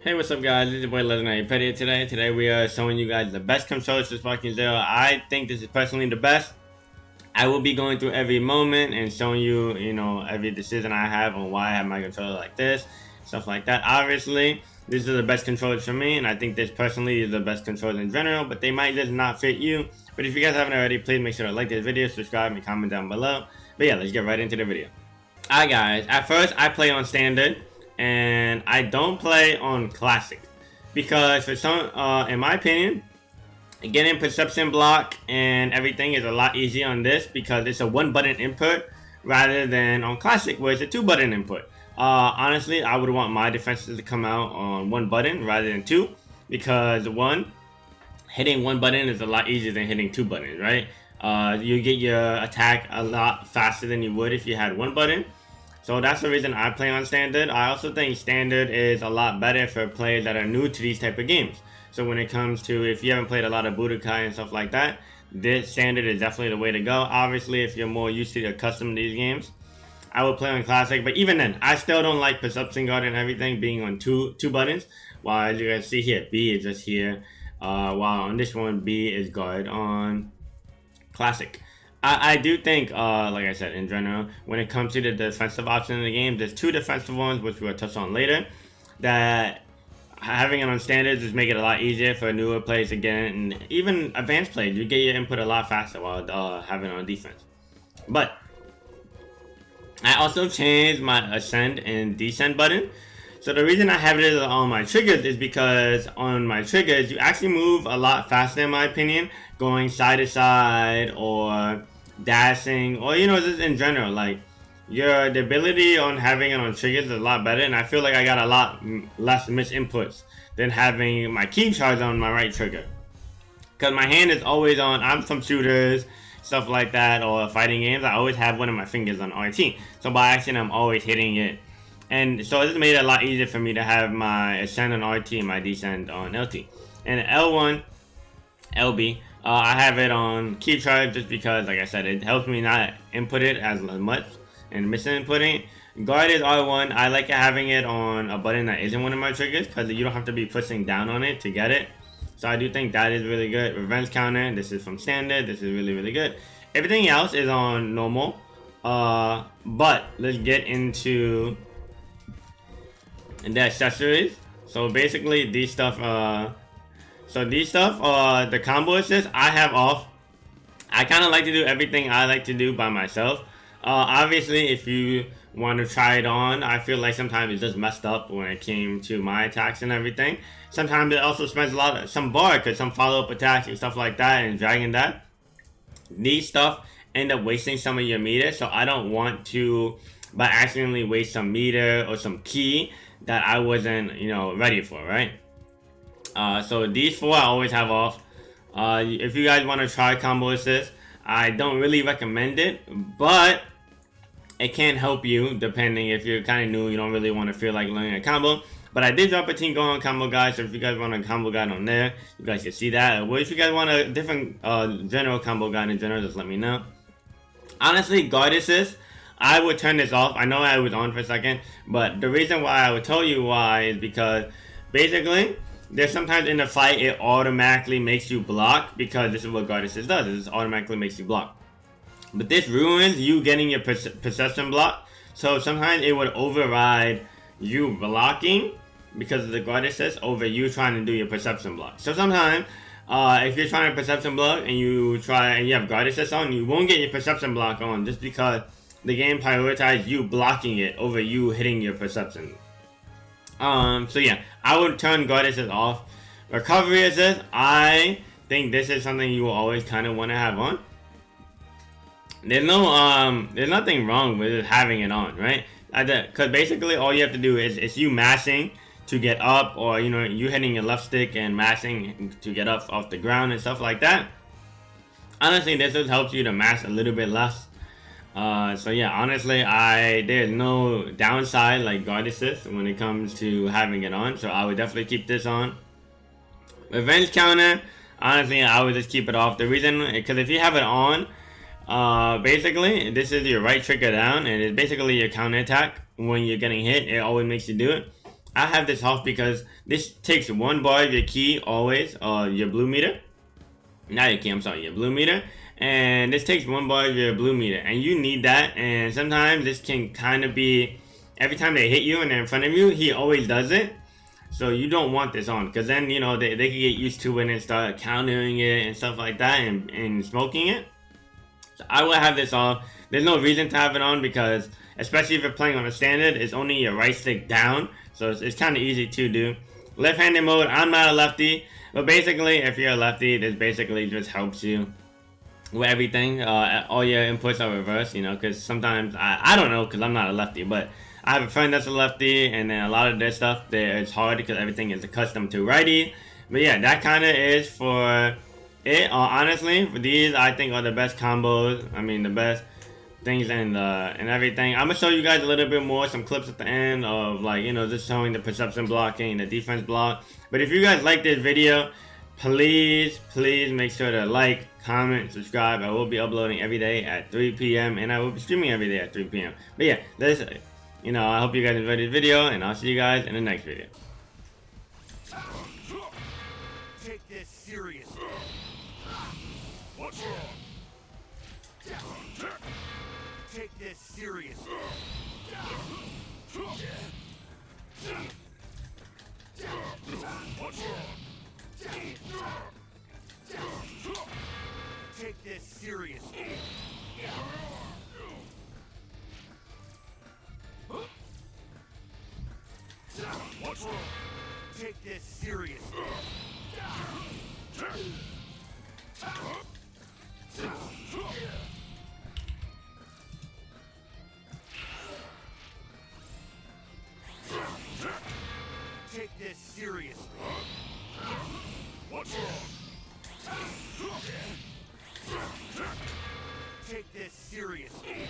Hey, what's up, guys? This is your boy LegendaryyPred here today. Today we are showing you guys the best controls for Sparking Zero. I think this is personally the best. I will be going through every moment and showing you, every decision I have on why I have my controller like this, stuff like that. Obviously, these are the best controllers for me, and I think this personally is the best controllers in general, but they might just not fit you. But if you guys haven't already, please make sure to like this video, subscribe, and comment down below. But yeah, let's get right into the video. Alright guys, at first I play on standard and I don't play on classic because for some, in my opinion, getting perception block and everything is a lot easier on this because it's a one button input rather than on classic where it's a two button input. Honestly, I would want my defenses to come out on one button rather than two because hitting one button is a lot easier than hitting two buttons, right? You get your attack a lot faster than you would if you had one button. So that's the reason I play on standard. I also think standard is a lot better for players that are new to these type of games. So when it comes to, if you haven't played a lot of Budokai and stuff like that, this standard is definitely the way to go. Obviously, if you're more used to accustomed to these games, I would play on classic. But even then, I still don't like perception guard and everything being on two buttons. While as you guys see here, B is just here. While on this one, B is guard on classic. I do think, like I said, in general, when it comes to the defensive option in the game, there's two defensive ones, which we'll touch on later, that having it on standards just make it a lot easier for newer players to get in, and even advanced players, you get your input a lot faster while having it on defense. But I also changed my ascend and descend button. So the reason I have it on my triggers is because on my triggers, you actually move a lot faster in my opinion, going side to side or dashing, or just in general, like the ability on having it on triggers is a lot better, and I feel like I got a lot less miss inputs than having my key charge on my right trigger, because my hand is always on. I'm from shooters, stuff like that, or fighting games, I always have one of my fingers on RT, so by accident I'm always hitting it, and so this made it a lot easier for me to have my ascend on RT and my descend on LT. And L1 LB, I have it on key charge just because, like I said, it helps me not input it as much and misinputting. Guard is R1. I like having it on a button that isn't one of my triggers because you don't have to be pushing down on it to get it. So I do think that is really good. Revenge counter, this is from standard. This is really, really good. Everything else is on normal. But let's get into the accessories. So basically these stuff, the combo assist, I have off. I kind of like to do everything I like to do by myself. Obviously, if you want to try it on, I feel like sometimes it's just messed up when it came to my attacks and everything. Sometimes it also spends some bar, because some follow-up attacks and stuff like that, and dragging that. These stuff end up wasting some of your meter, so I don't want to, by accidentally waste some meter or some key that I wasn't, ready for, right? So these four I always have off. If you guys want to try combo assist, I don't really recommend it, but it can help you depending if you're kind of new, you don't really want to feel like learning a combo. But I did drop a team going combo guide, so if you guys want a combo guide on there, you guys can see that. Or if you guys want a different general combo guide in general, just let me know. Honestly, guard assist, I would turn this off. I know I was on for a second, but the reason why I would tell you why is because basically there's sometimes in the fight it automatically makes you block, because this is what guard assist does. It automatically makes you block. But this ruins you getting your perception block. So sometimes it would override you blocking because of the guard assist over you trying to do your perception block. So sometimes if you're trying to perception block and you have guard assist on, you won't get your perception block on just because the game prioritizes you blocking it over you hitting your perception. So yeah, I would turn guard assist off. Recovery assist, I think this is something you will always kind of want to have on. There's nothing wrong with having it on, right? Because basically all you have to do is you mashing to get up, or you hitting your left stick and mashing to get up off the ground and stuff like that. Honestly, this just helps you to mash a little bit less. So yeah, honestly, there's no downside like guard assist when it comes to having it on, so I would definitely keep this on. Revenge counter, honestly, I would just keep it off. The reason, because if you have it on, basically this is your right trigger down, and it's basically your counter attack when you're getting hit. It always makes you do it. I have this off because this takes 1 bar of your key always, or your blue meter. Not your key, I'm sorry, your blue meter. And this takes 1 bar of your blue meter, and you need that. And sometimes this can kind of be, every time they hit you and they're in front of you, he always does it. So you don't want this on, because then, you know, they can get used to it and start countering it and stuff like that, and smoking it. So I will have this off. There's no reason to have it on, because especially if you're playing on a standard, it's only your right stick down, so it's kind of easy to do. Left-handed mode, I'm not a lefty, but basically if you're a lefty, this basically just helps you with everything. All your inputs are reversed, you know, because sometimes I don't know, because I'm not a lefty, but I have a friend that's a lefty, and then a lot of their stuff there it's hard because everything is accustomed to righty. But yeah, that kind of is for it. Honestly, for these, I think are the best combos. I mean, the best things and everything. I'm gonna show you guys a little bit more, some clips at the end of, like, you know, just showing the perception blocking, the defense block. But if you guys like this video, please make sure to like, comment, subscribe. I will be uploading every day at 3 p.m. and I will be streaming every day at 3 p.m. But yeah, this, you know, I hope you guys enjoyed this video, and I'll see you guys in the next video. Take this seriously. What's wrong? Take this seriously. What's wrong? Take this seriously. What's wrong? Take this seriously. Take this seriously. What's wrong? Take this seriously.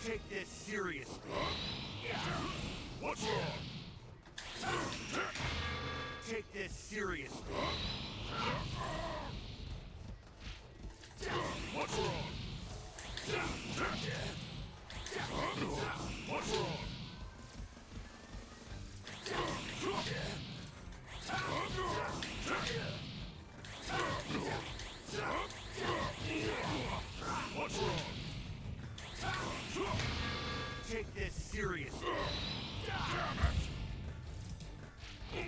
Take this seriously.